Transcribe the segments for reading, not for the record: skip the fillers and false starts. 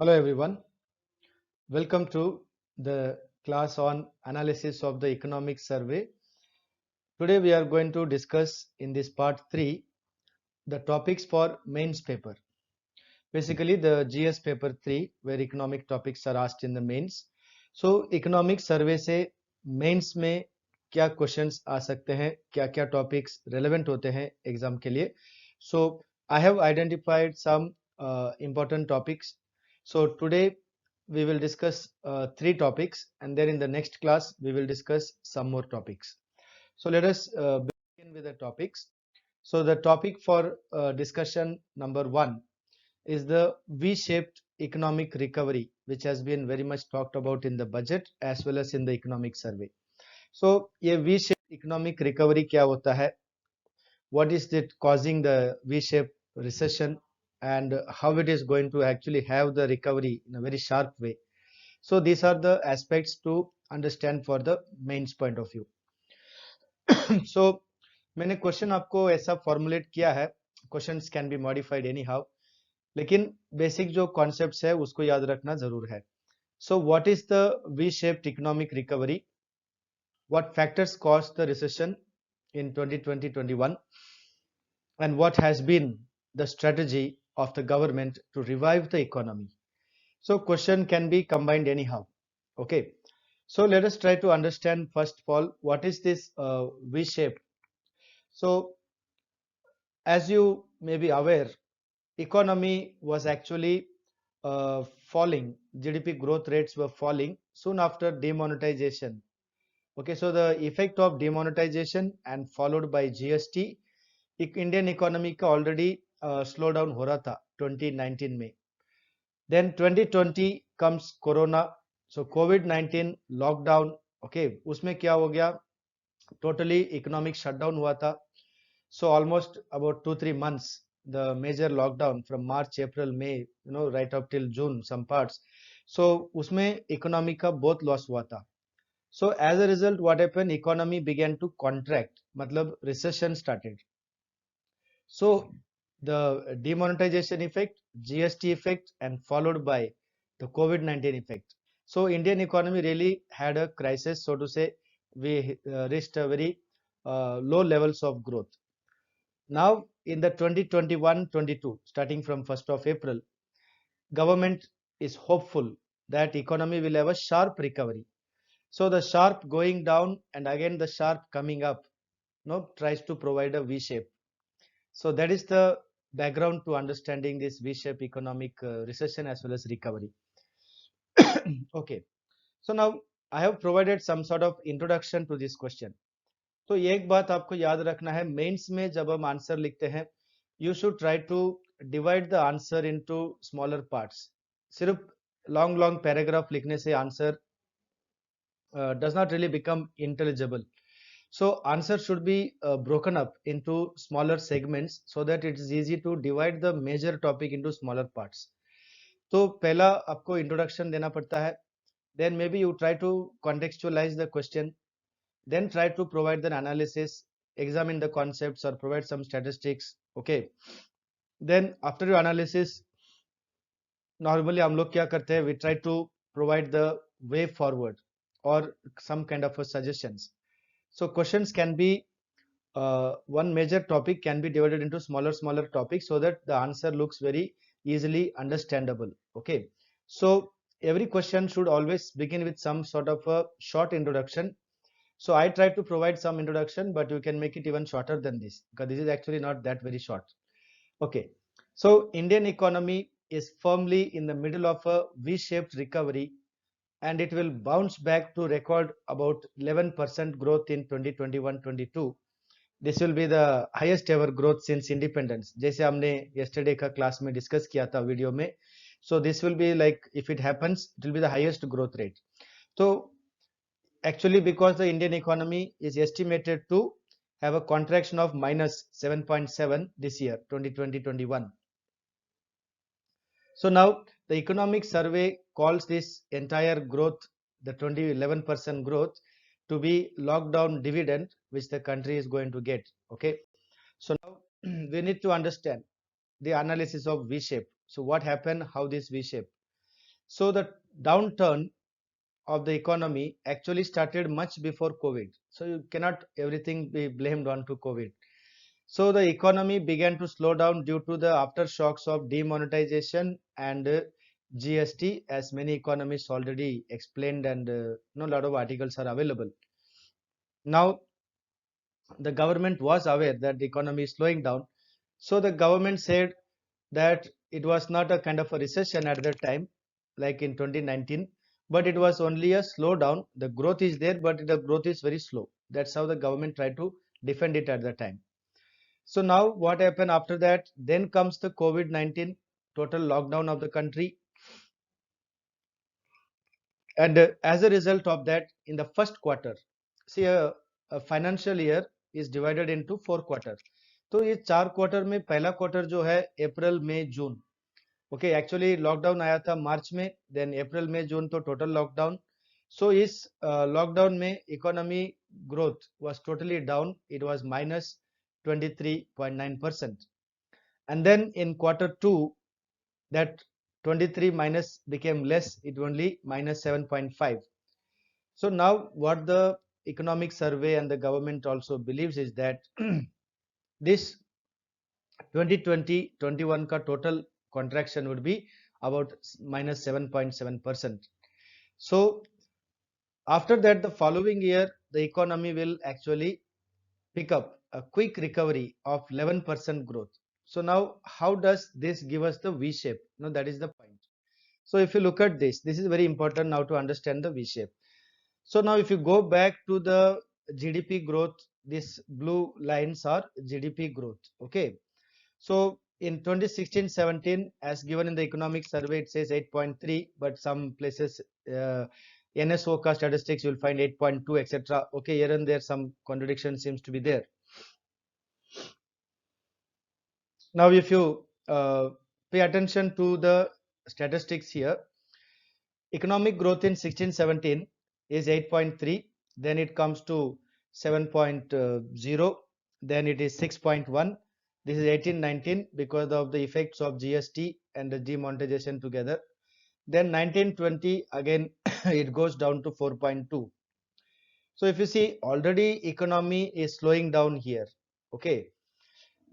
Hello everyone, welcome to the class on analysis of the economic survey. Today we are going to discuss in this part 3 the topics for mains paper. Basically the GS paper 3 where economic topics are asked in the mains. So economic survey से mains में क्या questions आ सकते हैं, क्या क्या topics relevant होते हैं exam के लिए. So I have identified some important topics. So today we will discuss 3 topics, and then in the next class we will discuss some more topics. So let us begin with the topics. So the topic for discussion number 1 is the V-shaped economic recovery, which has been very much talked about in the budget as well as in the economic survey. So ये V-shaped economic recovery क्या होता है? What is it causing the V-shaped recession, and how it is going to actually have the recovery in a very sharp way? So these are the aspects to understand for the mains point of view. So मैंने question आपको ऐसा formulate किया है, questions can be modified any how, लेकिन basic जो concepts है उसको याद रखना जरूर है. So what is the V shaped economic recovery, what factors caused the recession in 2020-21, and what has been the strategy of the government to revive the economy. So question can be combined anyhow. Okay, so let us try to understand first of all what is this V shape. So as you may be aware, economy was actually falling. GDP growth rates were falling soon after demonetization. Okay, so the effect of demonetization and followed by GST, Indian economy का already slow down हो रहा था 2019 में. Then 2020 comes corona, सो कोविड-19 lockdown. Okay, उसमें क्या हो गया, totally economic shutdown हुआ था. So almost about 2-3 months the major lockdown from March, April, May, right up till June some parts. So उसमें इकोनॉमी का बहुत लॉस हुआ था. So as a result what happened, economy began to contract, मतलब recession started. So the demonetization effect, GST effect, and followed by the COVID-19 effect. So Indian economy really had a crisis, so to say. We reached a very low levels of growth. Now in the 2021-22, starting from 1st of April, government is hopeful that economy will have a sharp recovery. So the sharp going down and again the sharp coming up, tries to provide a V shape. So that is the background to understanding this V-shaped economic recession as well as recovery. Okay, so now I have provided some sort of introduction to this question. तो ये एक बात आपको याद रखना है, mains में जब हम आंसर लिखते हैं, you should try to divide the answer into smaller parts. सिर्फ long paragraph लिखने से answer does not really become intelligible. So answer should be broken up into smaller segments so that it is easy to divide the major topic into smaller parts. तो पहला आपको introduction देना पड़ता है, then maybe you try to contextualize the question, then try to provide the analysis, examine the concepts or provide some statistics. Okay, then after your analysis, normally हम लोग क्या करते हैं, we try to provide the way forward or some kind of a suggestions. So questions can be one major topic can be divided into smaller topics so that the answer looks very easily understandable. Okay, so every question should always begin with some sort of a short introduction. So I try to provide some introduction, but you can make it even shorter than this because this is actually not that very short. Okay, so Indian economy is firmly in the middle of a V-shaped recovery, and it will bounce back to record about 11% growth in 2021-22. This will be the highest ever growth since independence, जैसे हमने yesterday का class में discuss किया था video में. So this will be like, if it happens, it will be the highest growth rate. So actually because the Indian economy is estimated to have a contraction of minus 7.7 this year 2020-21. So now the economic survey calls this entire growth, the 11% growth, to be lockdown dividend which the country is going to get. Okay, so now we need to understand the analysis of V shape. So what happened, how this V shape. So the downturn of the economy actually started much before COVID. So you cannot everything be blamed onto COVID. So the economy began to slow down due to the aftershocks of demonetization and GST, as many economists already explained, and a lot of articles are available. Now the government was aware that the economy is slowing down. So the government said that it was not a kind of a recession at that time, like in 2019, but it was only a slowdown. The growth is there, but the growth is very slow. That's how the government tried to defend it at the time. So now what happened after that? Then comes the COVID-19, total lockdown of the country. And as a result of that, in the first quarter, see a financial year is divided into 4 quarter. तो ये 4 quarter में पहला quarter जो है अप्रैल मई जून, okay, actually lockdown आया था मार्च में, then अप्रैल मई जून तो टोटल लॉकडाउन. सो इस लॉकडाउन में economy growth was totally down, it was -23.9%. And then in quarter 2, that 23 minus became less, it only -7.5. So now what the economic survey and the government also believes is that this 2020-21 का total contraction would be about -7.7%. So after that, the following year, the economy will actually pick up a quick recovery of 11% growth. So now how does this give us the V shape? No, that is the point. So if you look at this is very important now to understand the V shape. So now if you go back to the GDP growth, these blue lines are GDP growth. Okay. So in 2016-17, as given in the economic survey, it says 8.3, but some places, NSOCA statistics, you'll find 8.2, etc. Okay, here and there some contradiction seems to be there. Now if you pay attention to the statistics here, economic growth in 16-17 is 8.3, then it comes to 7.0, then it is 6.1. This is 18-19 because of the effects of GST and the demonetization together. Then 19-20 again it goes down to 4.2. So if you see, already economy is slowing down here. Okay.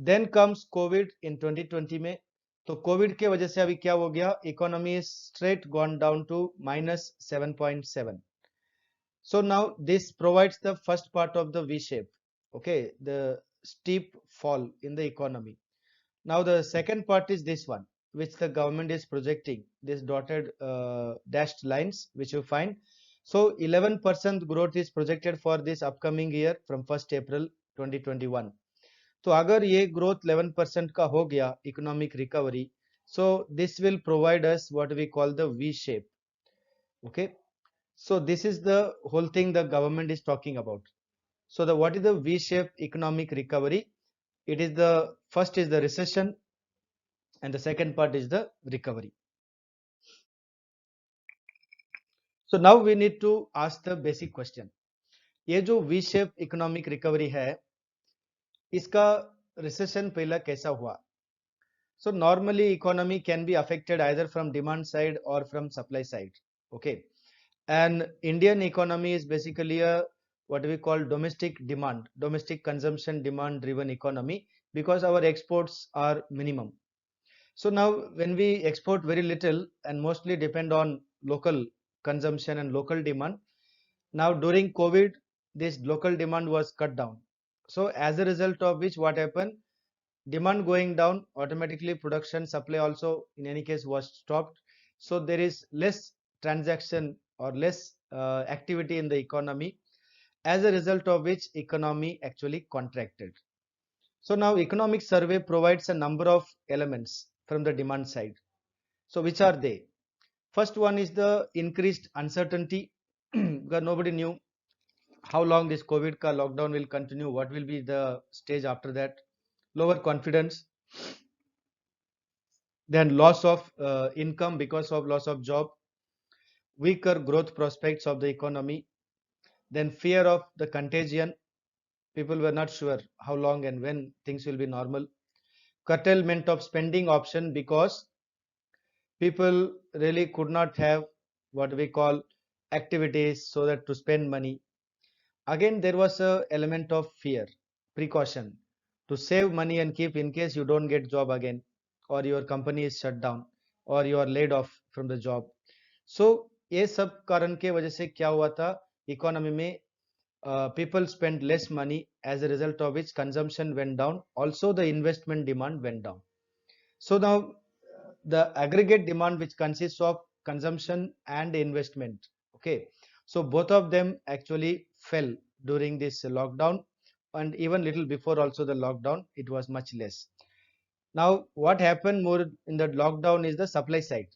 Then comes COVID in 2020 में. तो Covid के वजह से अभी क्या हो गया, economy is straight gone down to -7.7. So now this provides the first part of the V shape, okay, the steep fall in the economy. Now the second part is this one, which the government is projecting, this dotted dashed lines which you find. So 11% growth is projected for this upcoming year from 1st April 2021. तो अगर ये growth 11% का हो गया economic recovery, so this will provide us what we call the V shape. Okay, so this is the whole thing the government is talking about. So the what is the V shape economic recovery? It is the first is the recession and the second part is the recovery. So now we need to ask the basic question. ये जो V shape economic recovery है, इसका recession पहला कैसा हुआ? So normally economy can be affected either from demand side or from supply side. Okay. And Indian economy is basically a what we call domestic demand, domestic consumption demand driven economy, because our exports are minimum. So now when we export very little and mostly depend on local consumption and local demand, now during COVID, this local demand was cut down. So as a result of which what happened, demand going down, automatically production supply also in any case was stopped. So there is less transaction or less activity in the economy, as a result of which economy actually contracted. So now economic survey provides a number of elements from the demand side. So which are they? First one is the increased uncertainty because nobody knew how long this COVID ka lockdown will continue, what will be the stage after that. Lower confidence, then loss of income because of loss of job, weaker growth prospects of the economy, then fear of the contagion, people were not sure how long and when things will be normal, curtailment of spending option because People really could not have what we call activities so that to spend money. Again, there was a element of fear, precaution to save money and keep in case you don't get job again, or your company is shut down, or you are laid off from the job. So ये सब कारण के वजह से क्या हुआ था economy में people spent less money as a result of which consumption went down. Also, the investment demand went down. So now the aggregate demand which consists of consumption and investment. Okay. So both of them actually fell during this lockdown, and even little before also the lockdown, it was much less. Now what happened more in the lockdown is the supply side.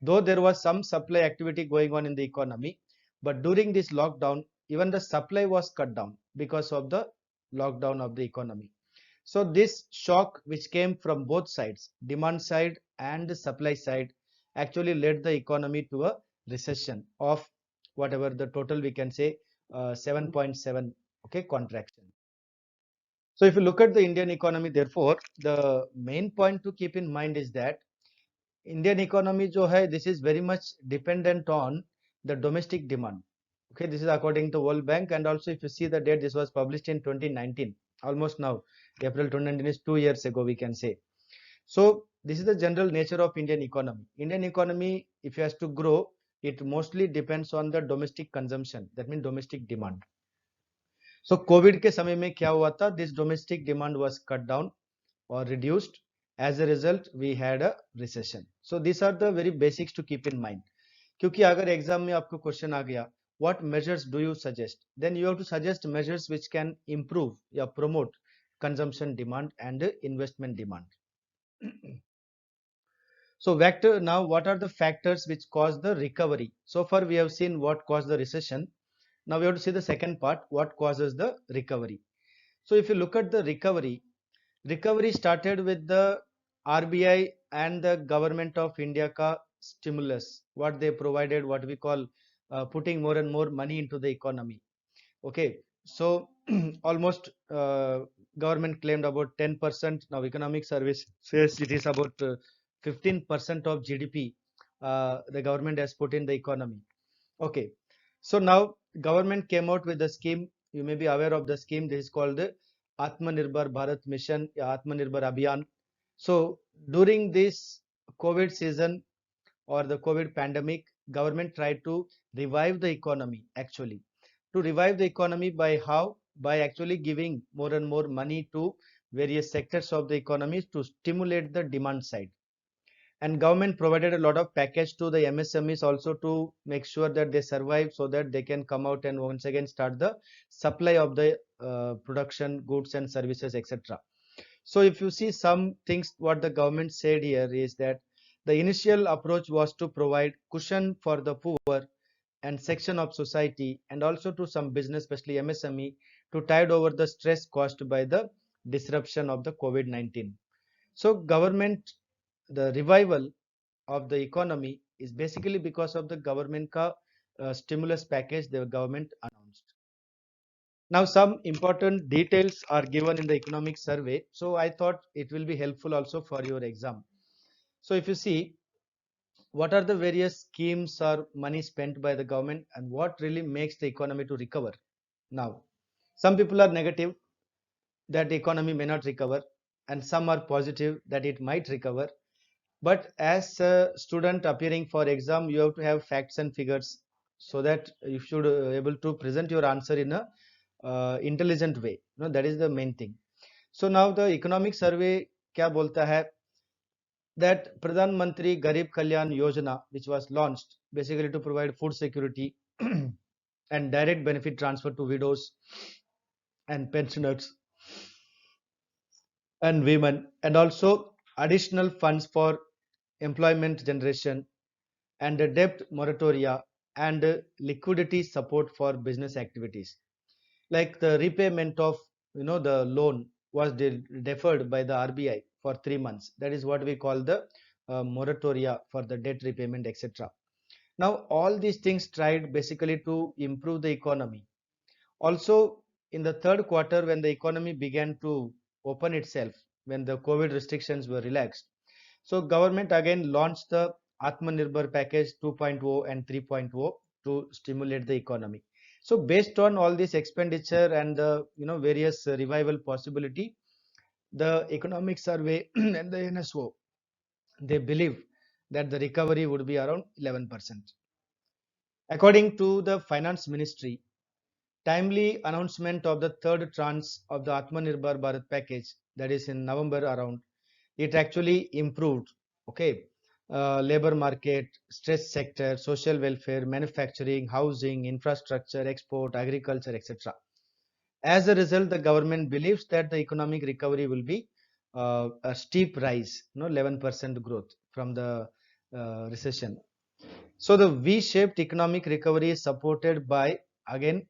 Though there was some supply activity going on in the economy, but during this lockdown, even the supply was cut down because of the lockdown of the economy. So this shock which came from both sides, demand side and the supply side, actually led the economy to a recession of whatever the total we can say 7.7, okay, contraction. So if you look at the Indian economy, therefore, the main point to keep in mind is that Indian economy जो है, this is very much dependent on the domestic demand. Okay, this is according to World Bank, and also if you see the date, this was published in 2019, almost now. April 2019 is 2 years ago, we can say. So this is the general nature of Indian economy. Indian economy, if it has to grow, it mostly depends on the domestic consumption. That means domestic demand. So COVID के समय में क्या हुआ था? This domestic demand was cut down or reduced. As a result, we had a recession. So these are the very basics to keep in mind. क्योंकि अगर exam में आपको क्वेश्चन आ गया, what measures do you suggest? Then you have to suggest measures which can improve or promote consumption demand and investment demand. So now what are the factors which cause the recovery? So far we have seen what caused the recession. Now we have to see the second part, what causes the recovery. So if you look at the recovery started with the RBI and the government of India ka stimulus, what they provided, what we call putting more and more money into the economy. Okay, so almost government claimed about 10%. Now economic service says it is about 15% of GDP the government has put in the economy. Okay, so now government came out with a scheme. You may be aware of the scheme. This is called the Atmanirbhar Bharat Mission, Atmanirbhar Abhiyan. So during this COVID season or the COVID pandemic, government tried to revive the economy actually. To revive the economy by how? By actually giving more and more money to various sectors of the economy to stimulate the demand side. And government provided a lot of package to the MSMEs also to make sure that they survive so that they can come out and once again start the supply of the production goods and services, etc. So if you see some things what the government said here is that the initial approach was to provide cushion for the poor and section of society and also to some business, especially MSME, to tide over the stress caused by the disruption of the COVID-19. So government, the revival of the economy is basically because of the government ka stimulus package the government announced. Now some important details are given in the economic survey. So I thought it will be helpful also for your exam. So if you see what are the various schemes or money spent by the government and what really makes the economy to recover. Now, some people are negative that the economy may not recover and some are positive that it might recover. But as a student appearing for exam, you have to have facts and figures so that you should able to present your answer in a intelligent way. You know, that is the main thing. So now the economic survey क्या बोलता है that Pradhan Mantri Garib Kalyan Yojana, which was launched basically to provide food security and direct benefit transfer to widows and pensioners and women, and also additional funds for employment generation and a debt moratoria and liquidity support for business activities. Like the repayment of the loan was deferred by the RBI for 3 months. That is what we call the moratoria for the debt repayment, etc. Now all these things tried basically to improve the economy. Also in the third quarter when the economy began to open itself, when the COVID restrictions were relaxed, So government again launched the Atmanirbhar package 2.0 and 3.0 to stimulate the economy. So based on all this expenditure and the various revival possibility, the economic survey and the NSO, they believe that the recovery would be around 11%. According to the finance ministry, timely announcement of the third tranche of the Atmanirbhar Bharat package, that is in November around, it actually improved, okay, labor market, stress sector, social welfare, manufacturing, housing, infrastructure, export, agriculture, etc. As a result, the government believes that the economic recovery will be a steep rise, 11% growth from the recession. So the V-shaped economic recovery is supported by, again,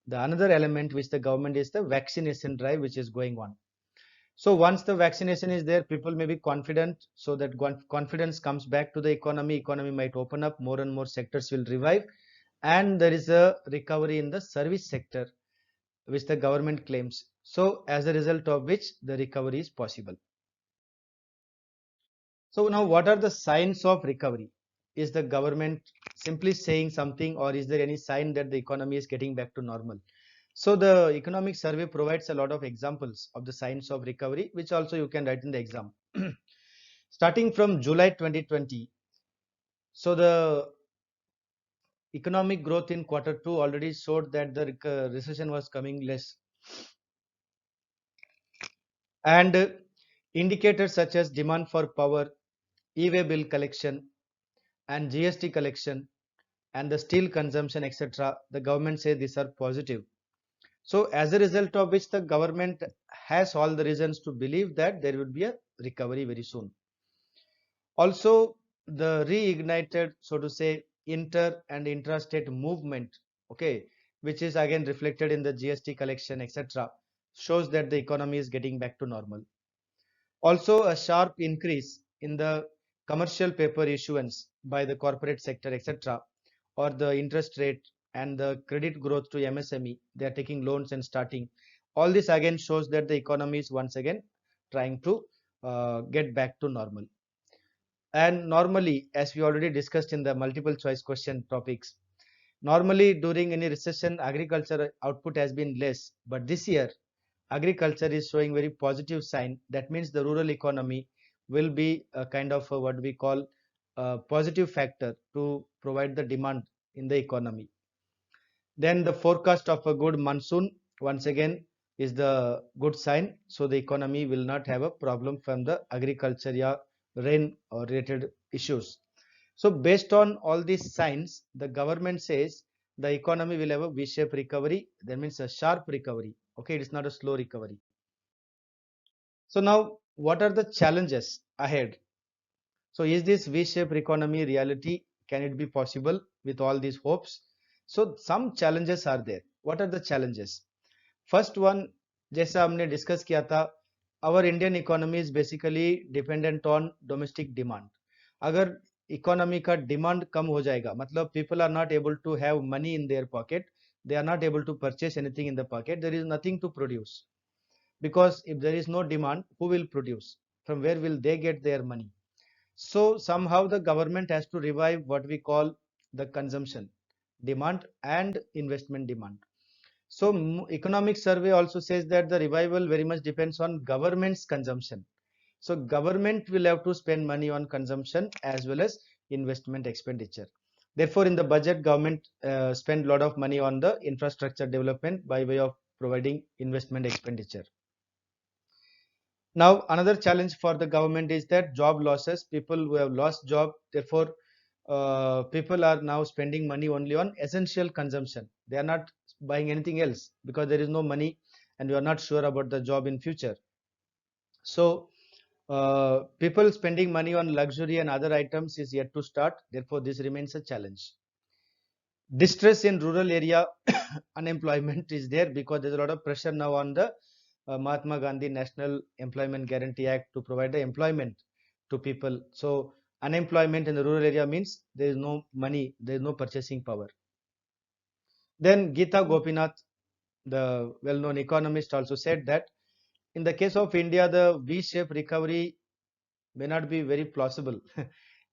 the another element which the government is the vaccination drive which is going on. So once the vaccination is there, people may be confident. So that confidence comes back to the economy. Economy might open up. More and more sectors will revive, and there is a recovery in the service sector, which the government claims. So as a result of which the recovery is possible. So now, what are the signs of recovery? Is the government simply saying something, or is there any sign that the economy is getting back to normal? So the economic survey provides a lot of examples of the signs of recovery, which also you can write in the exam. Starting from July 2020, so the economic growth in quarter two already showed that the recession was coming less. And indicators such as demand for power, e-way bill collection, and GST collection, and the steel consumption, etc., the government says these are positive. So as a result of which the government has all the reasons to believe that there will be a recovery very soon. Also, the reignited, so to say, inter and intrastate movement, okay, which is again reflected in the GST collection, etc., shows that the economy is getting back to normal. Also, a sharp increase in the commercial paper issuance by the corporate sector, etc., or the interest rate and the credit growth to MSME, they are taking loans and starting. All this again shows that the economy is once again trying to get back to normal. And normally, as we already discussed in the multiple choice question topics, normally during any recession, agriculture output has been less. But this year, agriculture is showing very positive sign. That means the rural economy will be a kind of what we call a positive factor to provide the demand in the economy. Then the forecast of a good monsoon once again is the good sign. So the economy will not have a problem from the agriculture or rain or related issues. So based on all these signs, the government says the economy will have a V-shaped recovery. That means a sharp recovery. Okay, it is not a slow recovery. So now, what are the challenges ahead? So is this V-shaped economy reality? Can it be possible with all these hopes? So some challenges are there. What are the challenges? First one, जैसा हमने discuss किया था, our Indian economy is basically dependent on domestic demand. अगर economy का demand कम हो जाएगा, मतलब people are not able to have money in their pocket, they are not able to purchase anything in the pocket, there is nothing to produce. Because if there is no demand, who will produce? From where will they get their money? So somehow the government has to revive what we call the consumption demand and investment demand. So economic survey also says that the revival very much depends on government's consumption. So government will have to spend money on consumption as well as investment expenditure. Therefore, in the budget, government spend a lot of money on the infrastructure development by way of providing investment expenditure. Now, another challenge for the government is that job losses, people who have lost job, therefore, people are now spending money only on essential consumption. They are not buying anything else because there is no money and we are not sure about the job in future. So, people spending money on luxury and other items is yet to start. Therefore, this remains a challenge. Distress in rural area, unemployment is there because there's a lot of pressure now on the Mahatma Gandhi National Employment Guarantee Act to provide the employment to people. So unemployment in the rural area means there is no money, there is no purchasing power. Then Geeta Gopinath, the well-known economist, also said that in the case of India, the V-shaped recovery may not be very plausible.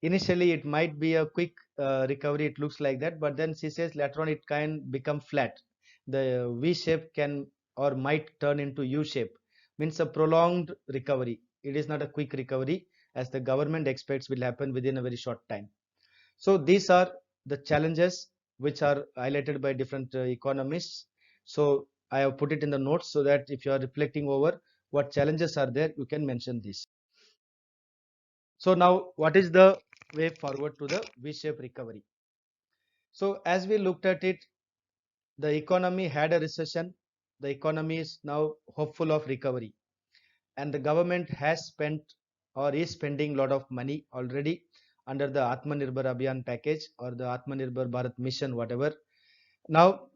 Initially, it might be a quick recovery, it looks like that, but then she says later on it can become flat. The V shape can or might turn into U shape, means a prolonged recovery. It is not a quick recovery as the government expects will happen within a very short time. So these are the challenges which are highlighted by different economists. So I have put it in the notes so that if you are reflecting over what challenges are there, you can mention this. So now what is the way forward to the V-shaped recovery? So as we looked at it, the economy had a recession. The economy is now hopeful of recovery, and the government has spent or is spending a lot of money already under the Atmanirbhar Abhiyan package or the Atmanirbhar Bharat mission, whatever. Now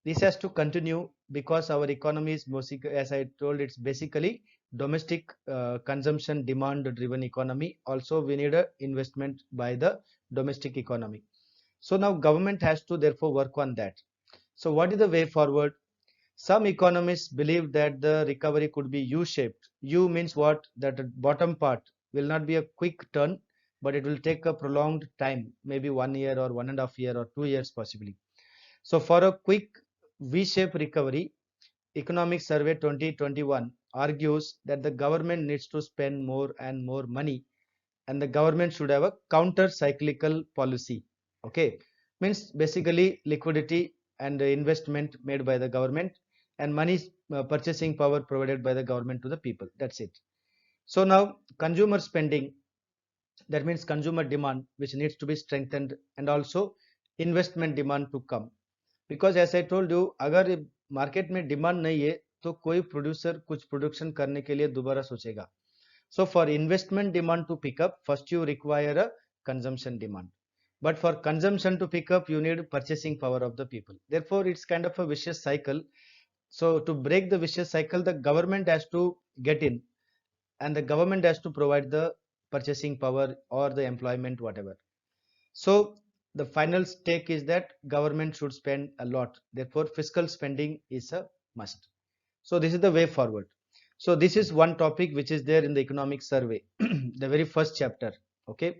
this has to continue because our economy is, as I told, it's basically domestic consumption demand driven economy. Also, we need a investment by the domestic economy. So now government has to therefore work on that. So what is the way forward? Some economists believe that the recovery could be U-shaped. U means what? That the bottom part will not be a quick turn, but it will take a prolonged time, maybe 1 year or 1.5 year or 2 years possibly. So for a quick V-shaped recovery, Economic Survey 2021 argues that the government needs to spend more and more money, and the government should have a counter cyclical policy. Okay, means basically liquidity and investment made by the government and money purchasing power provided by the government to the people. That's it. So now consumer spending, that means consumer demand, which needs to be strengthened, and also investment demand to come. Because ऐसे I told you, अगर market में demand नहीं है तो कोई producer कुछ production करने के लिए दोबारा सोचेगा. So for investment demand to pick up, first you require a consumption demand. But for consumption to pick up, you need purchasing power of the people. Therefore, it's kind of a vicious cycle. So to break the vicious cycle, the government has to get in, and the government has to provide the purchasing power or the employment, whatever. So the final stake is that government should spend a lot. Therefore, fiscal spending is a must. So this is the way forward. So this is one topic which is there in the economic survey, the very first chapter. Okay,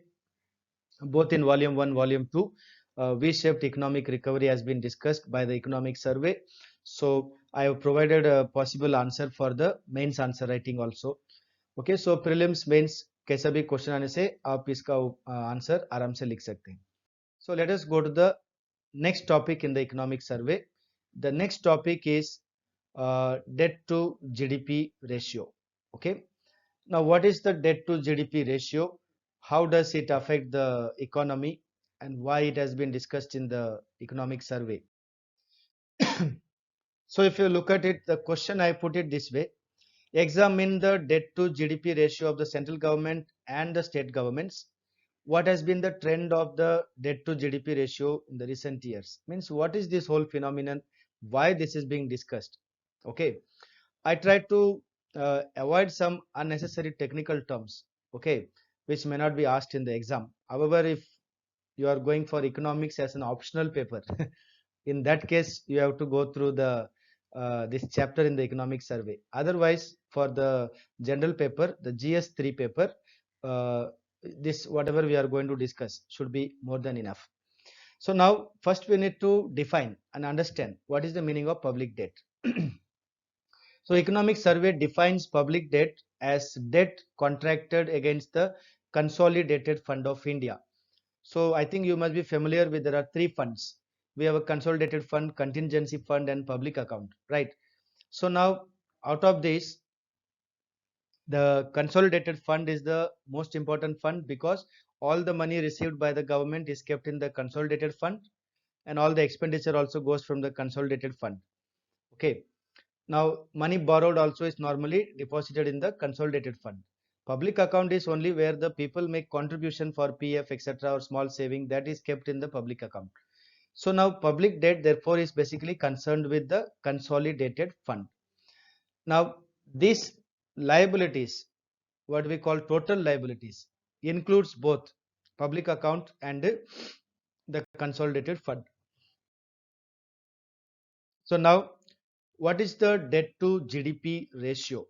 both in volume 1, volume 2, V-shaped economic recovery has been discussed by the economic survey. So I have provided a possible answer for the mains answer writing also. Okay, so prelims mains कैसा भी question आने से आप इसका answer आराम से लिख सकते हैं. So let us go to the next topic in the economic survey. The next topic is debt to GDP ratio. Okay. Now, what is the debt to GDP ratio? How does it affect the economy, and why it has been discussed in the economic survey? So if you look at it, the question I put it this way: examine the debt to GDP ratio of the central government and the state governments. What has been the trend of the debt to GDP ratio in the recent years? Means what is this whole phenomenon? Why this is being discussed? Okay, I try to avoid some unnecessary technical terms. Okay, which may not be asked in the exam. However, if you are going for economics as an optional paper, in that case you have to go through the this chapter in the economic survey. Otherwise, for the general paper, the GS3 paper, uh, this whatever we are going to discuss should be more than enough. So now first we need to define and understand what is the meaning of public debt. So economic survey defines public debt as debt contracted against the consolidated fund of India. So I think you must be familiar with, there are three funds. We have a consolidated fund, contingency fund, and public account, right? So now out of this, the consolidated fund is the most important fund because all the money received by the government is kept in the consolidated fund, and all the expenditure also goes from the consolidated fund. Okay. Now money borrowed also is normally deposited in the consolidated fund. Public account is only where the people make contribution for PF etc. or small saving, that is kept in the public account. So now public debt therefore is basically concerned with the consolidated fund. Now these liabilities, what we call total liabilities, includes both public account and the consolidated fund. So now what is the debt to GDP ratio?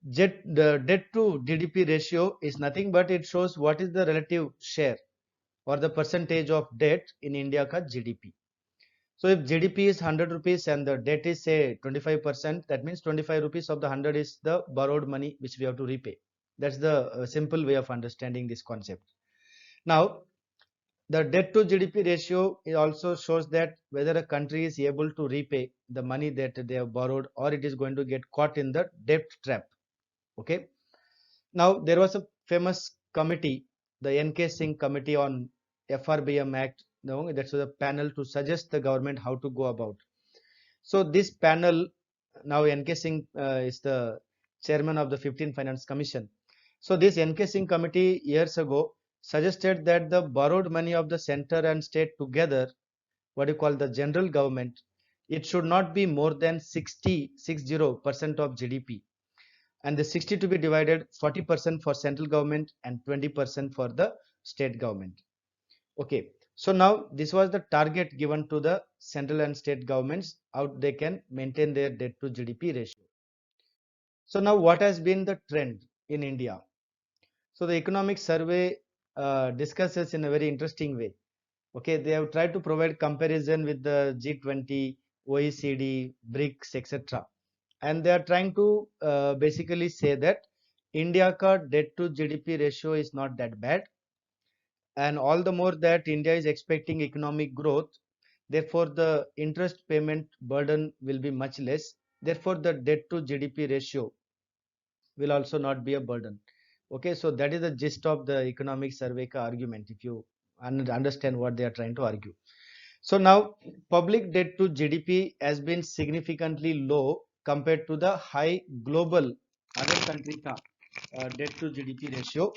the debt to GDP ratio is nothing but it shows what is the relative share or the percentage of debt in India ka GDP. So if GDP is 100 rupees and the debt is say 25%, that means 25 rupees of the 100 is the borrowed money which we have to repay. That's the simple way of understanding this concept. Now, the debt to GDP ratio also shows that whether a country is able to repay the money that they have borrowed or it is going to get caught in the debt trap. Okay. Now, there was a famous committee, the N.K. Singh Committee on FRBM Act. No, that's a panel to suggest the government how to go about. So this panel, now N.K. Singh is the chairman of the 15th Finance Commission. So this N.K. Singh committee years ago suggested that the borrowed money of the center and state together, what you call the general government, it should not be more than 60% of GDP, and the 60 to be divided 40% for central government and 20% for the state government. Okay, so now this was the target given to the central and state governments, how they can maintain their debt to GDP ratio. So now what has been the trend in India? So the economic survey discusses in a very interesting way. Okay, they have tried to provide comparison with the G20, OECD, BRICS, etc. And they are trying to basically say that India ka debt to GDP ratio is not that bad, and all the more that India is expecting economic growth, therefore the interest payment burden will be much less. Therefore, the debt to GDP ratio will also not be a burden. Okay, so that is the gist of the economic survey ka argument, if you understand what they are trying to argue. So now public debt to GDP has been significantly low compared to the high global other country ka debt to GDP ratio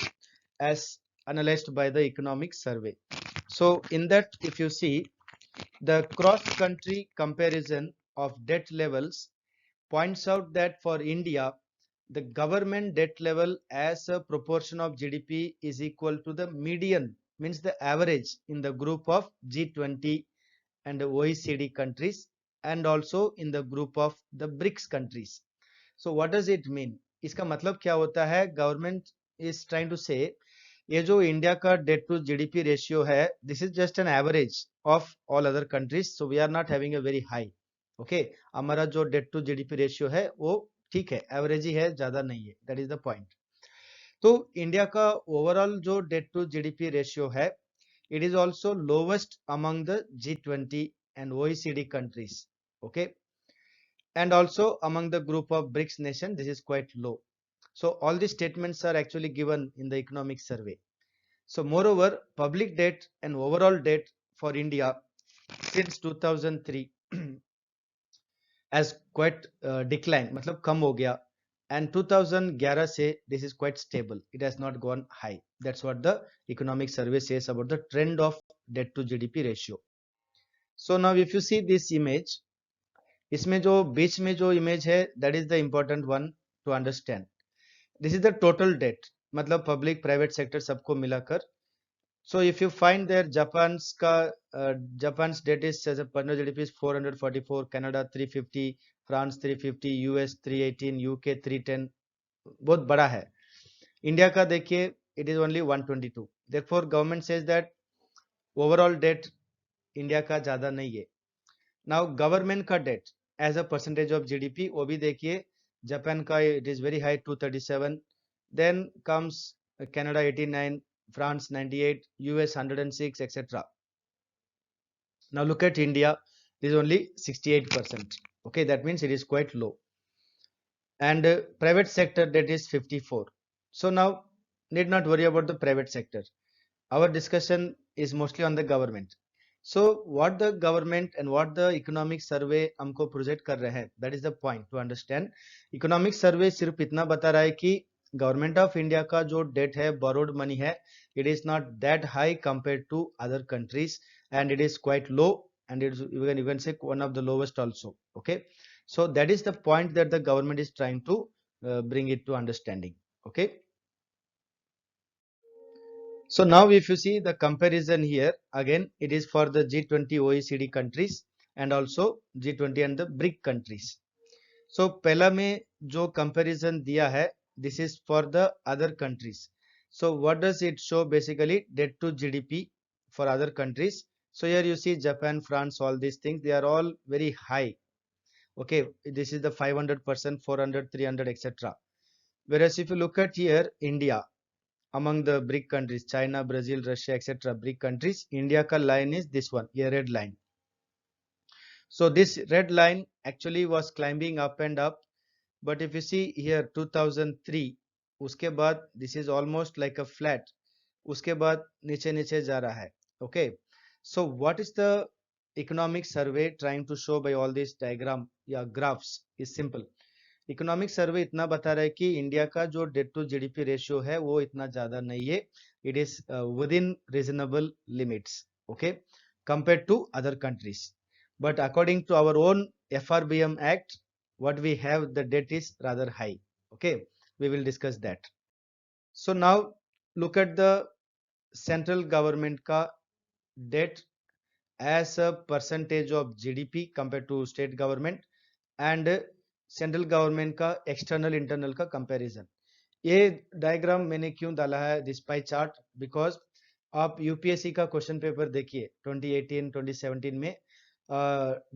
as analyzed by the economic survey. So in that, if you see, the cross-country comparison of debt levels points out that for India, the government debt level as a proportion of GDP is equal to the median, means the average in the group of G20 and the OECD countries, and also in the group of the BRICS countries. So what does it mean? इसका मतलब क्या होता है? Government is trying to say ये जो India का debt to GDP ratio है, this is just an average of all other countries, so we are not having a very high. Okay, हमारा जो डेट टू जीडीपी रेशियो है वो ठीक है, एवरेज ही है, ज्यादा नहीं है. That is the point. तो इंडिया का ओवरऑल जो डेट टू जीडीपी रेशियो है, it is also lowest among the G20 and OECD countries. Okay, and also among the group of BRICS nation, this is quite low. So all these statements are actually given in the economic survey. So moreover, public debt and overall debt for India since 2003 has quite declined, मतलब कम हो गया, and 2011 से this is quite stable. It has not gone high. That's what the economic survey says about the trend of debt to GDP ratio. So now if you see this image, इसमें जो बीच में जो image है, that is the important one to understand. This is the total debt, मतलब public private sector सबको मिलाकर. So if you find there Japan's debt is as a per GDP is 444, Canada 350, France 350, US 318, UK 310, बहुत बड़ा है. India का देखिए, it is only 122. Therefore government says that overall debt India का ज्यादा नहीं है. Now government का debt as a percentage of GDP, वो भी देखिए, जापान का it is very high 237, then comes Canada 89, France 98, US 106, etc. Now look at India, it is only 68%. Okay, that means it is quite low. And private sector debt is 54. So now need not worry about the private sector. Our discussion is mostly on the government. So what the government and what the economic survey हमको project कर रहे हैं, that is the point to understand. Economic survey सिर्फ इतना बता रहा है कि गवर्नमेंट ऑफ इंडिया का जो डेट है, borrowed money है, it is not that high compared to other countries, and it is quite low, and it is even say one of the lowest also. Okay, so that is the point that the government is trying to bring it to understanding. Okay. So now if you see the comparison here, again it is for the G20 OECD countries and also G20 and the BRIC countries. सो पहला में जो comparison दिया है, this is for the other countries. So what does it show? Basically debt to GDP for other countries. So here you see Japan, France, all these things, they are all very high. Okay, this is the 500%, 400, 300, etc. Whereas if you look at here, India, among the BRIC countries, China, Brazil, Russia, etc., BRIC countries, India ka line is this one, a red line. So this red line actually was climbing up and up. But if you see here 2003, उसके बाद this is almost like a flat. उसके बाद नीचे नीचे जा रहा है. Okay, so what is the economic survey trying to show by all this diagram या graphs is simple. Economic survey इतना बता रहा है कि इंडिया का जो डेट टू जीडीपी रेशियो है वो इतना ज्यादा नहीं है. It is within reasonable limits, okay, compare to other countries. But according to our own FRBM act, what we have, the debt is rather high. Okay, we will discuss that. So now look at the central government ka debt as a percentage of GDP compared to state government and central government का external internal का comparison. ये diagram मैंने क्यों डाला है this pie chart? Because आप UPSC का question paper देखिए 2018 2017 में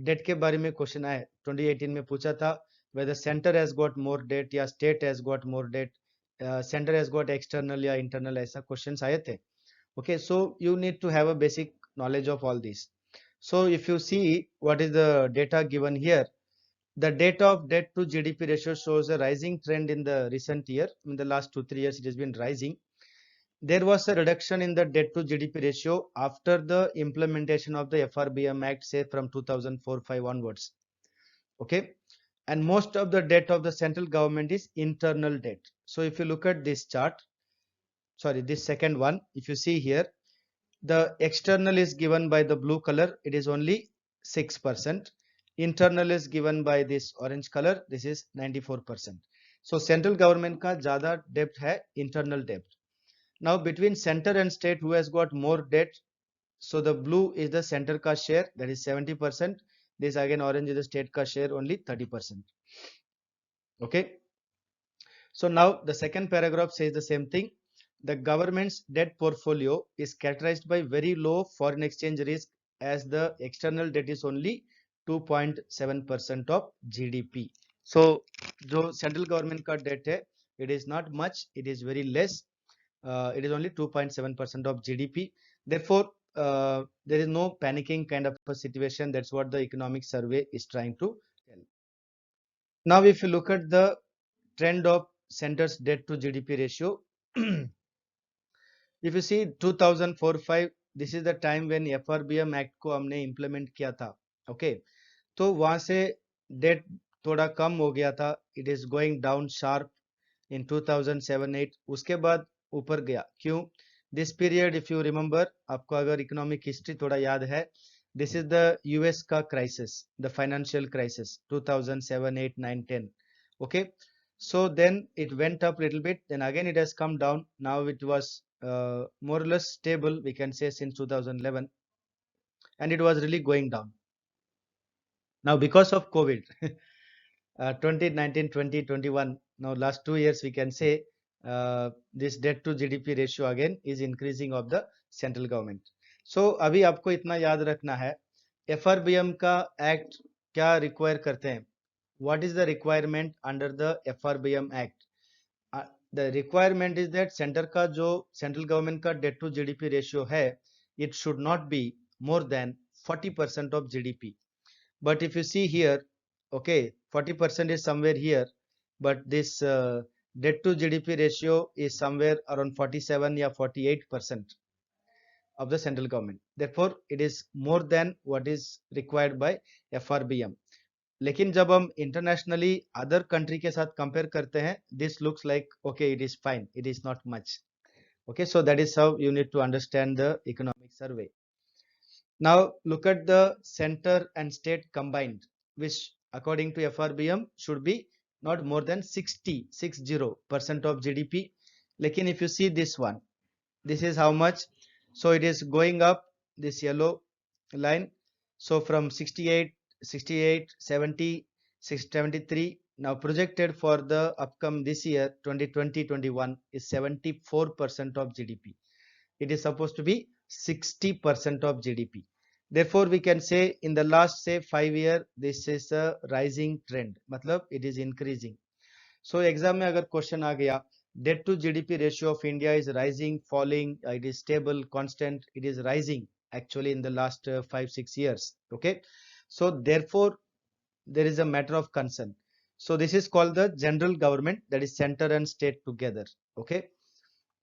डेट के बारे में क्वेश्चन आए. 2018 में पूछा था whether center has got more debt या state has got more debt, center has got external या internal, ऐसा क्वेश्चंस आए थे. Okay, so you need to have a basic knowledge of all these. So if you see what is the data given here, the data of debt to GDP ratio shows a rising trend in the recent year. In the last 2-3 years, it has been rising. There was a reduction in the debt to GDP ratio after the implementation of the FRBM Act, say from 2004-5 onwards. Okay, and most of the debt of the central government is internal debt. So if you look at this chart, sorry, this second one, if you see here, the external is given by the blue color, it is only 6%. Internal is given by this orange color, this is 94%. So central government का ज़्यादा debt है, internal debt. Now between center and state, who has got more debt? So the blue is the center का share, that is 70%. This again orange is the state का share, only 30%. Okay. So now the second paragraph says the same thing. The government's debt portfolio is characterized by very low foreign exchange risk, as the external debt is only 2.7% of GDP. So जो central government का debt है, it is not much, it is very less. It is only 2.7% of GDP. Therefore, there is no panicking kind of a situation. That's what the economic survey is trying to tell. Now, if you look at the trend of center's debt to GDP ratio, if you see 2004-5, this is the time when FRBM Act को हमने implement किया था. Okay, तो वहाँ से debt थोड़ा कम हो गया था. It is going down sharp in 2007-8. उसके बाद ऊपर गया. क्यों? This period, if you remember, आपको अगर economic history थोड़ा याद है, this is the US का crisis, the financial crisis, 2007, 8, 9, 10. Okay, so then it went up a little bit, then again it has come down. Now it was more or less stable, we can say, since 2011, and it was really going down. Now because of COVID, 2019, 2021, now last 2 years, we can say this debt to GDP ratio again is increasing of the central government. So अभी आपको इतना याद रखना है, FRBM का act क्या require करते हैं? What is the requirement under the FRBM Act? The requirement is that center का जो central government का debt to GDP ratio है, it should not be more than 40% of GDP. But if you see here, okay, 40% is somewhere here, but this debt to GDP ratio is somewhere around 47 or 48% of the central government. Therefore, it is more than what is required by FRBM. लेकिन जब हम internationally other country के साथ compare करते हैं, this looks like okay, it is fine, it is not much. Okay, so that is how you need to understand the economic survey. Now look at the center and state combined, which according to FRBM should be not more than 60% of GDP. Lekin if you see this one, this is how much. So it is going up, this yellow line. So from 68, 70, 73, Now projected for the upcoming this year 2020-21 is 74% of GDP. It is supposed to be 60% of GDP. Therefore we can say in the last say 5 year this is a rising trend, मतलब it is increasing. So exam में अगर question आ गया debt to GDP ratio of India is rising, falling, it is stable, constant, it is rising actually in the last 5-6 years. Okay, so therefore there is a matter of concern. So this is called the general government, that is center and state together. Okay,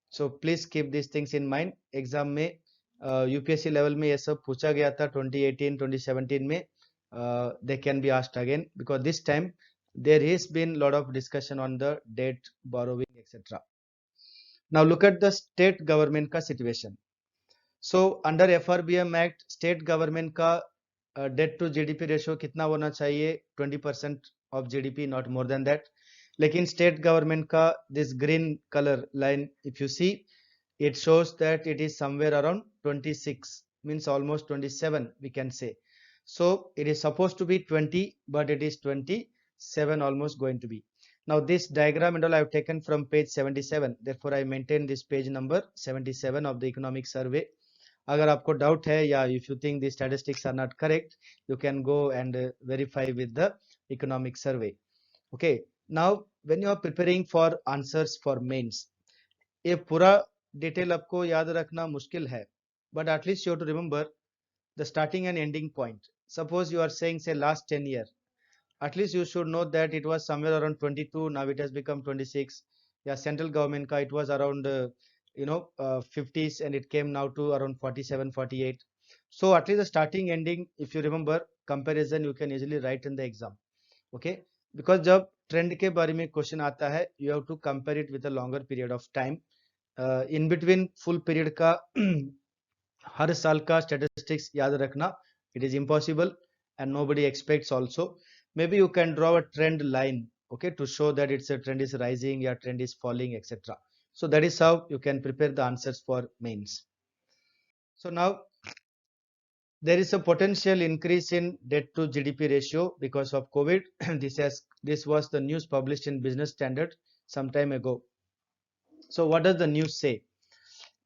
so please keep these things in mind. Exam में UPSC level में ये सब पूछा गया था 2018 2017 में. They can be asked again because this time there has been lot of discussion on the debt, borrowing, etc. Now look at the state government का situation. So under FRBM Act state government का debt to GDP ratio कितना होना चाहिए? 20% of GDP, not more than that. लेकिन state government का this green color line if you see, it shows that it is somewhere around 26, means almost 27 we can say. So it is supposed to be 20 but it is 27 almost going to be. Now this diagram and all I have taken from page 77, therefore I maintain this page number 77 of the economic survey. अगर आपको doubt है या if you think the statistics are not correct, you can go and verify with the economic survey. Okay, now when you are preparing for answers for mains, ये पूरा detail आपको याद रखना मुश्किल है, but at least you have to remember the starting and ending point. Suppose you are saying say last 10 year, at least you should know that it was somewhere around 22, now it has become 26. Yeah, central government ka it was around 50s and it came now to around 47 48. So at least the starting ending if you remember comparison you can easily write in the exam. Okay, because जब trend के बारे में question आता है you have to compare it with a longer period of time. In between full period का हर साल का statistics याद रखना it is impossible and nobody expects also. Maybe you can draw a trend line, okay, to show that it's a trend is rising or trend is falling, etc. So that is how you can prepare the answers for mains. So now there is a potential increase in debt to GDP ratio because of COVID. This was the news published in Business Standard some time ago. So what does the news say?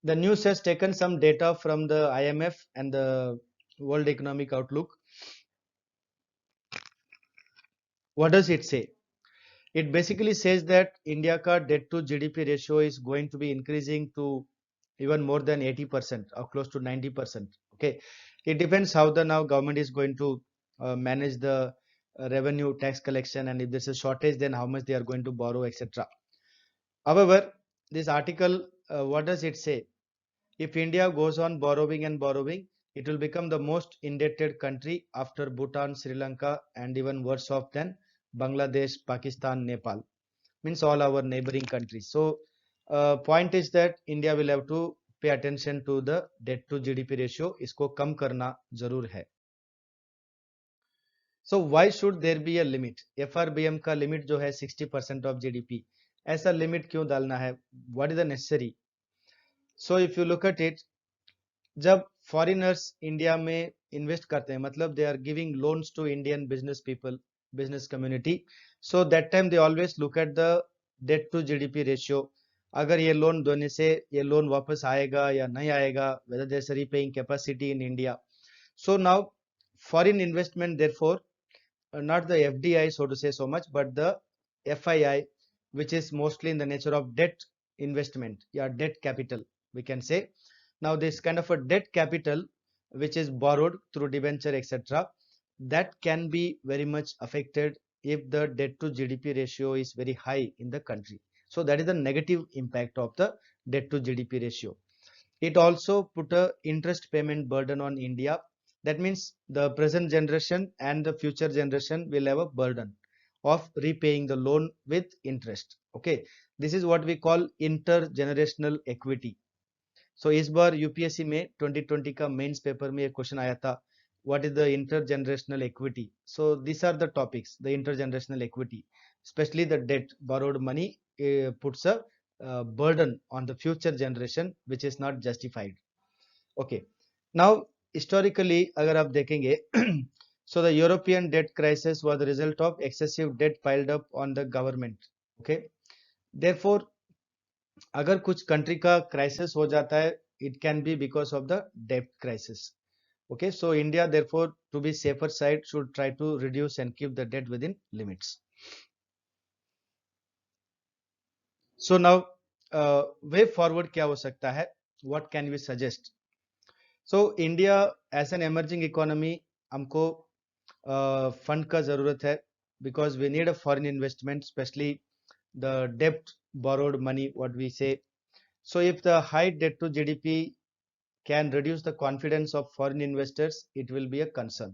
The news has taken some data from the IMF and the World Economic Outlook. What does it say? It basically says that India ka debt to GDP ratio is going to be increasing to even more than 80% or close to 90%. Okay, it depends how the now government is going to manage the revenue tax collection, and if there's a shortage then how much they are going to borrow, etc. However, this article, what does it say? If India goes on borrowing and borrowing, it will become the most indebted country after Bhutan, Sri Lanka, and even worse off than Bangladesh, Pakistan, Nepal. Means all our neighboring countries. So point is that India will have to pay attention to the debt to GDP ratio. इसको कम करना जरूर है. So why should there be a limit? FRBM का limit जो है 60% of GDP. ऐसा limit क्यों डालना है? What is the necessary? So if you look at it, जब फॉरेनर्स इंडिया में इन्वेस्ट करते हैं, मतलब they are giving loans to Indian business people, business community, so that time they always look at the debt to GDP ratio. अगर ये loan देने से ये लोन वापस आएगा या नहीं आएगा, whether there is repaying capacity in India. So now foreign investment therefore not the FDI so to say so much, but the FII, which is mostly in the nature of debt investment, yeah, debt capital we can say. Now this kind of a debt capital which is borrowed through debenture, etc., that can be very much affected if the debt to GDP ratio is very high in the country. So that is the negative impact of the debt to GDP ratio. It also put a interest payment burden on India. That means the present generation and the future generation will have a burden of repaying the loan with interest. Okay, this is what we call intergenerational equity. So इस बार UPSC में 2020 का mains paper में एक question आया था, what is the intergenerational equity? So these are the topics. The intergenerational equity, especially the debt, borrowed money, puts a burden on the future generation which is not justified. Okay, now historically अगर आप देखेंगे So the European debt crisis was the result of excessive debt piled up on the government. Okay, therefore अगर कुछ country का crisis हो जाता है, it can be because of the debt crisis. Okay, so India therefore, to be safer side, should try to reduce and keep the debt within limits. So now way forward क्या हो सकता है? What can we suggest? So India as an emerging economy, हमको fund का जरूरत है, because we need a foreign investment, especially the debt borrowed money, what we say. So if the high debt to GDP can reduce the confidence of foreign investors, it will be a concern.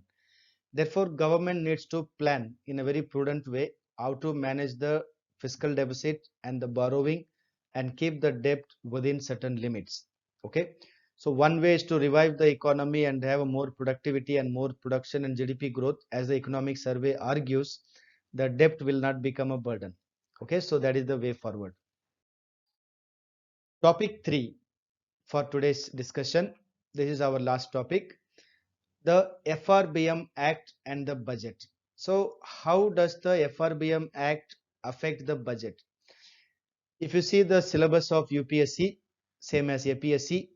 Therefore, government needs to plan in a very prudent way how to manage the fiscal deficit and the borrowing and keep the debt within certain limits. Okay. So one way is to revive the economy and have a more productivity and more production and GDP growth. As the economic survey argues, the debt will not become a burden. Okay. So that is the way forward. Topic 3 for today's discussion. This is our last topic, the FRBM Act and the budget. So how does the FRBM Act affect the budget? If you see the syllabus of UPSC, same as APSC,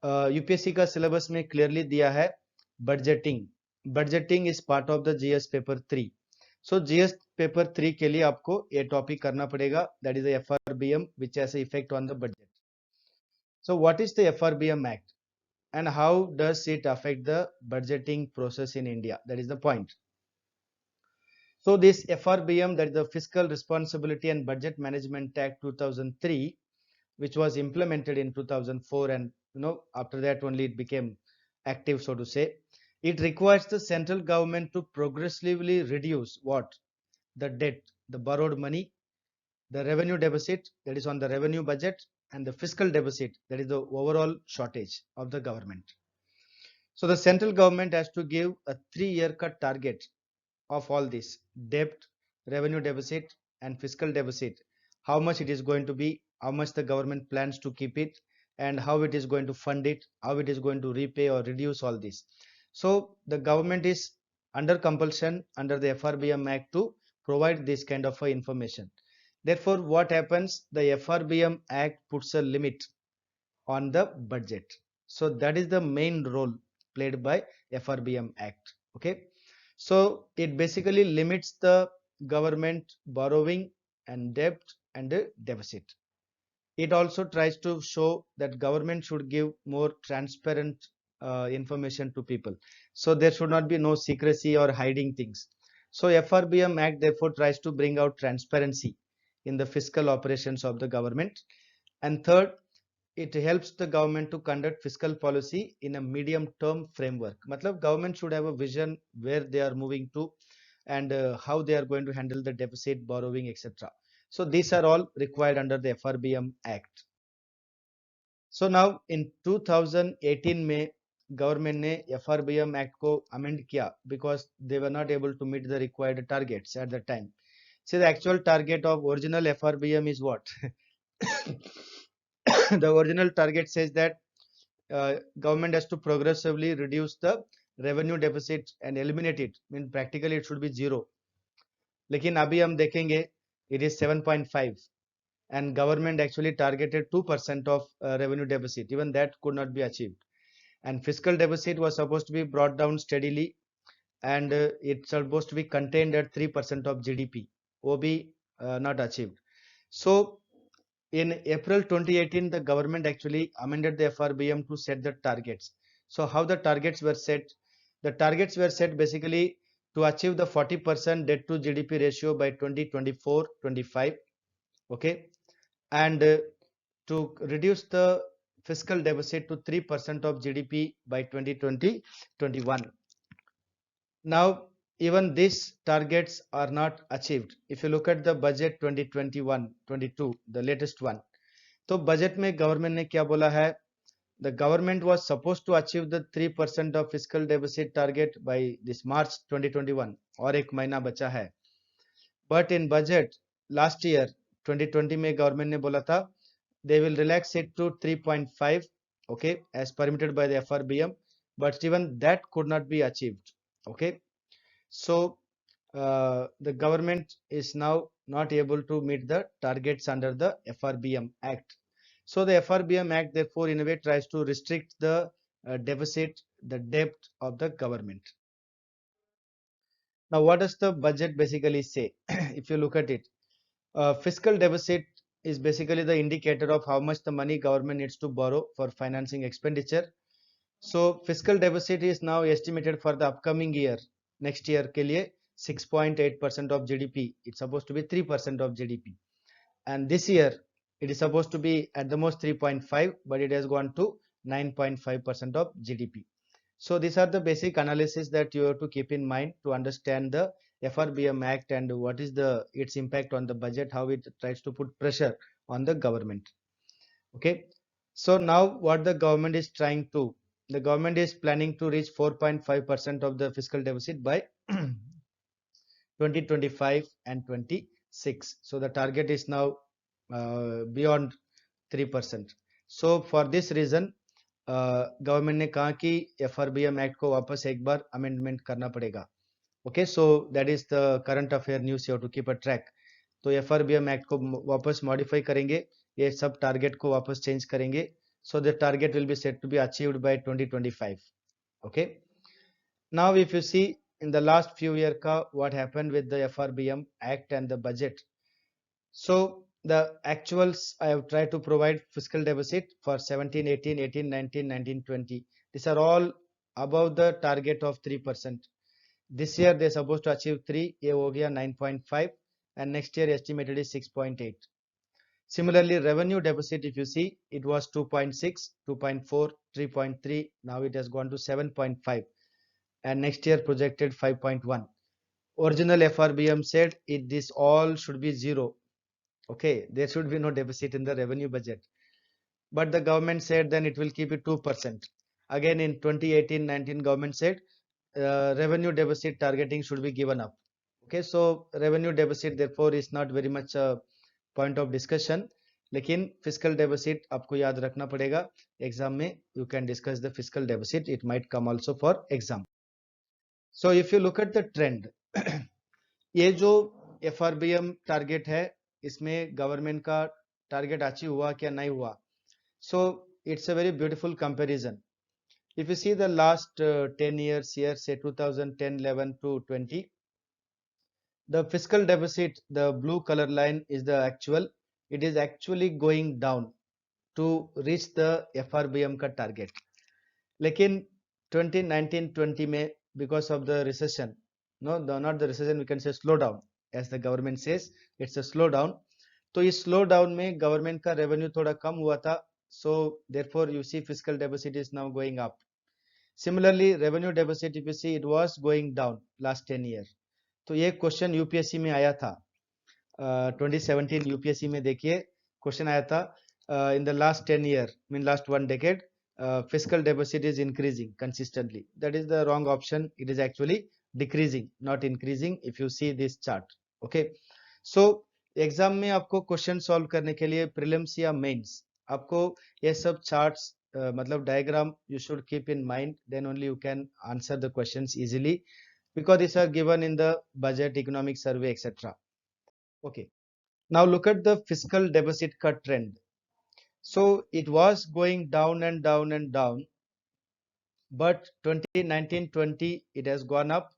UPSC का syllabus में clearly दिया है budgeting. Budgeting is part of the GS paper 3. So GS paper 3 के लिए आपको ये topic करना पड़ेगा, that is the FRBM, which has an effect on the budget. So what is the FRBM Act and how does it affect the budgeting process in India? That is the point. So this FRBM, that is the Fiscal Responsibility and Budget Management Act 2003, which was implemented in 2004, and after that only it became active, so to say. It requires the central government to progressively reduce what? The debt, the borrowed money, the revenue deficit, that is on the revenue budget, and the fiscal deficit, that is the overall shortage of the government. So the central government has to give a 3-year cut target of all this debt, revenue deficit, and fiscal deficit, how much it is going to be, how much the government plans to keep it, and how it is going to fund it, how it is going to repay or reduce all this. So the government is under compulsion under the FRBM Act to provide this kind of information. Therefore, what happens? The FRBM Act puts a limit on the budget. So that is the main role played by FRBM Act. Okay. So it basically limits the government borrowing and debt and the deficit. It also tries to show that government should give more transparent information to people. So there should not be no secrecy or hiding things. So FRBM Act therefore tries to bring out transparency in the fiscal operations of the government. And third, it helps the government to conduct fiscal policy in a medium term framework. Matlab government should have a vision where they are moving to and how they are going to handle the deficit, borrowing, etc. So these are all required under the FRBM Act. So now in 2018 में government ने FRBM Act को amend किया because they were not able to meet the required targets at the time. See, the actual target of original FRBM is what? The original target says that government has to progressively reduce the revenue deficit and eliminate it. I mean, practically it should be zero. लेकिन अभी हम देखेंगे it is 7.5 and government actually targeted 2% of revenue deficit. Even that could not be achieved. And fiscal deficit was supposed to be brought down steadily and it's supposed to be contained at 3% of GDP. वो भी not achieved. So in April 2018, the government actually amended the FRBM to set the targets. So how the targets were set? The targets were set basically to achieve the 40% debt to GDP ratio by 2024-25, okay, and to reduce the fiscal deficit to 3% of GDP by 2020-21. Now, even these targets are not achieved. If you look at the budget 2021-22, the latest one, तो budget में government ने क्या बोला है? The government was supposed to achieve the 3% of fiscal deficit target by this March 2021 और एक महीना बचा है. But in budget last year 2020 में गवर्नमेंट ने बोला था they will relax it to 3.5, okay, as permitted by the FRBM, but even that could not be achieved. Okay, So the government is now not able to meet the targets under the FRBM Act. So the FRBM Act therefore in a way tries to restrict the deficit, the debt of the government. Now what does the budget basically say? If you look at it, fiscal deficit is basically the indicator of how much the money government needs to borrow for financing expenditure. So fiscal deficit is now estimated for the upcoming year, next year के लिए 6.8% of GDP. It's supposed to be 3% of GDP. And this year it is supposed to be at the most 3.5, but it has gone to 9.5% of GDP. So these are the basic analysis that you have to keep in mind to understand the FRBM Act and what is the its impact on the budget, how it tries to put pressure on the government. Okay. So now what the government is trying to, the government is planning to reach 4.5% of the fiscal deficit by 2025 and 26. So the target is now beyond 3%. So for this reason government ने कहा कि FRBM act को वापस एक बार amendment करना पड़ेगा. Okay, so that is the current affair news, you have to keep a track. तो FRBM act को वापस मॉडिफाई करेंगे, ये सब टारगेट को वापस चेंज करेंगे. So the target will be set to be achieved by 2025. Okay, now if you see in the last few year ka what happened with the FRBM Act and the budget. So the actuals I have tried to provide fiscal deficit for 17, 18, 18, 19, 19, 20. These are all above the target of 3%. This year they're supposed to achieve 3, ये हो गया 9.5, and next year estimated is 6.8. Similarly, revenue deficit, if you see, it was 2.6, 2.4, 3.3. Now it has gone to 7.5, and next year projected 5.1. Original FRBM said this all should be zero. Okay, there should be no deficit in the revenue budget, but the government said then it will keep it 2%. Again in 2018-19 government said revenue deficit targeting should be given up. Okay, so revenue deficit therefore is not very much a point of discussion, लेकिन fiscal deficit आपको याद रखना पड़ेगा exam में. You can discuss the fiscal deficit, it might come also for exam. So if you look at the trend, ये जो FRBM target है इसमें गवर्नमेंट का टारगेट अचीव हुआ क्या नहीं हुआ. So it's a very beautiful comparison. If you see the last 10 years here, say 2010, 11 to 20, the fiscal deficit, the blue color line is the actual. It is actually going down to reach the FRBM का target. लेकिन 2019-20 में because of the recession, not the recession, we can say slowdown, as the government says, it's a slowdown. तो इस slowdown में government का revenue थोड़ा कम हुआ था, so therefore you see fiscal deficit is now going up. Similarly, revenue deficit, if you see, it was going down last 10 years. तो ये question UPSC में आया था 2017 यूपीएससी में. देखिए क्वेश्चन आया था in the last 10 year mean last 1 decade fiscal deficit is increasing consistently. That is the wrong option. It is actually decreasing, not increasing, if you see this chart. Okay, so exam में आपको question solve करने के लिए prelims या mains आपको ये सब charts मतलब diagram you should keep in mind, then only you can answer the questions easily, because these are given in the budget, economic survey, etc. Okay, now look at the fiscal deficit cut trend. So it was going down and down and down, but 2019-20 it has gone up.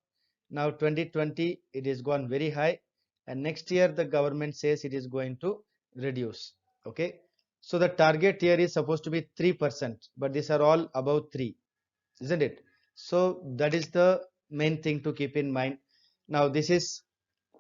Now 2020 it is gone very high, and next year the government says it is going to reduce. Okay, so the target here is supposed to be 3%, but these are all above 3, isn't it? So that is the main thing to keep in mind. Now this is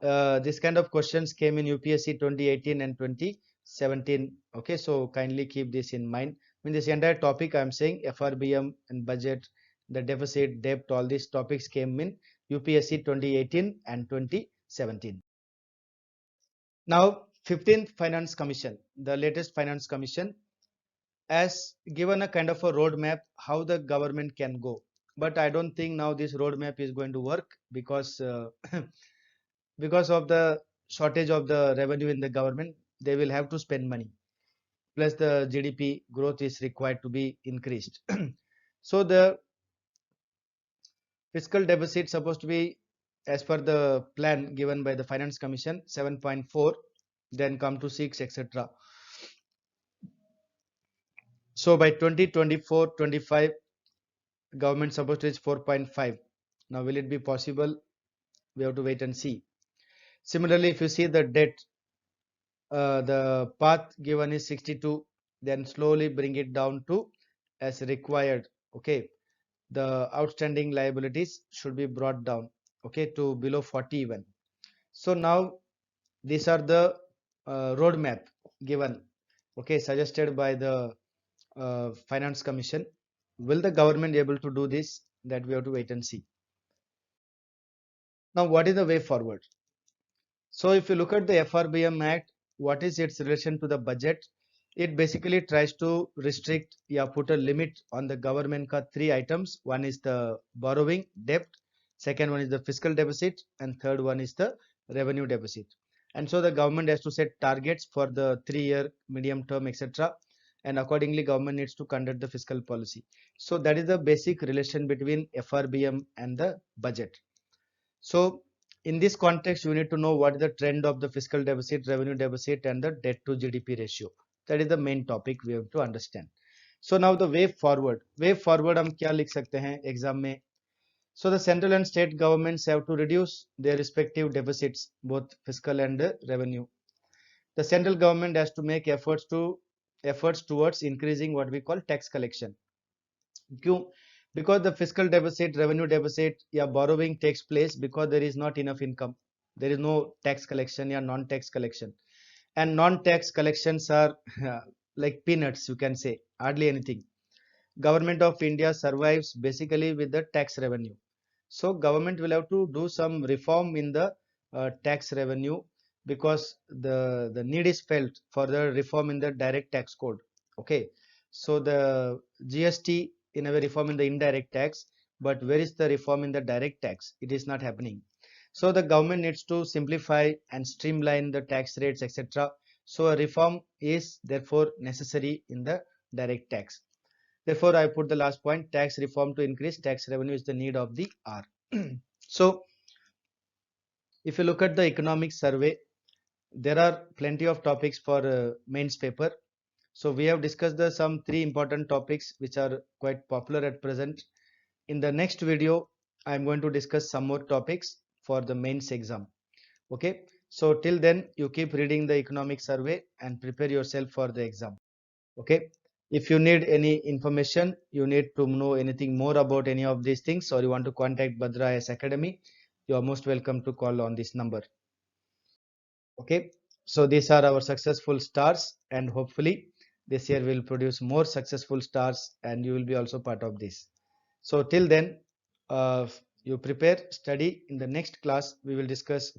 this kind of questions came in UPSC 2018 and 2017. Okay, so kindly keep this in mind. In this entire topic I am saying FRBM and budget, the deficit, debt, all these topics came in UPSC 2018 and 2017. Now 15th Finance Commission, the latest Finance Commission, has given a kind of a roadmap how the government can go. But I don't think now this roadmap is going to work, because because of the shortage of the revenue in the government, they will have to spend money. Plus the GDP growth is required to be increased. So the fiscal deficit supposed to be as per the plan given by the Finance Commission, 7.4, then come to 6, etc. So by 2024-25, government supposed to reach 4.5. Now, will it be possible? We have to wait and see. Similarly, if you see the debt, the path given is 62, then slowly bring it down to as required. Okay, the outstanding liabilities should be brought down, okay, to below 40 even. So now these are the roadmap given, okay, suggested by the Finance Commission. Will the government able to do this? That we have to wait and see. Now, what is the way forward? So if you look at the FRBM Act, what is its relation to the budget? It basically tries to restrict, yeah, put a limit on the government ka three items. One is the borrowing debt, second one is the fiscal deficit, and third one is the revenue deficit. And so the government has to set targets for the 3-year, medium term, etc. And accordingly, government needs to conduct the fiscal policy. So that is the basic relation between FRBM and the budget. So in this context, you need to know what is the trend of the fiscal deficit, revenue deficit, and the debt to GDP ratio. That is the main topic we have to understand. So now the way forward. Way forward हम क्या लिख सकते हैं exam में? So the central and state governments have to reduce their respective deficits, both fiscal and revenue. The central government has to make efforts towards increasing what we call tax collection. क्यों? Because the fiscal deficit, revenue deficit या borrowing takes place because there is not enough income. There is no tax collection या non-tax collection. And non-tax collections are like peanuts, you can say, hardly anything. Government of India survives basically with the tax revenue. So government will have to do some reform in the tax revenue because the need is felt for the reform in the direct tax code. Okay, so the GST in a way reform in the indirect tax, but where is the reform in the direct tax? It is not happening. So the government needs to simplify and streamline the tax rates, etc. So a reform is therefore necessary in the direct tax. Therefore, I put the last point, tax reform to increase tax revenue is the need of the hour. So, if you look at the economic survey, there are plenty of topics for mains paper. So, we have discussed the some three important topics which are quite popular at present. In the next video, I am going to discuss some more topics for the mains exam. Okay. So, till then, you keep reading the economic survey and prepare yourself for the exam. Okay, if you need any information, you need to know anything more about any of these things, or you want to contact Bhadra IAS Academy, you are most welcome to call on this number. Okay, so these are our successful stars, and hopefully this year will produce more successful stars, and you will be also part of this. So till then, you prepare, study. In the next class we will discuss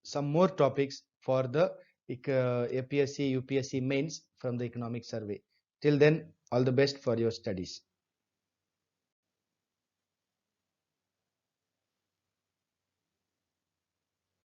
some more topics for the APSC UPSC mains from the economic survey. Till then, all the best for your studies.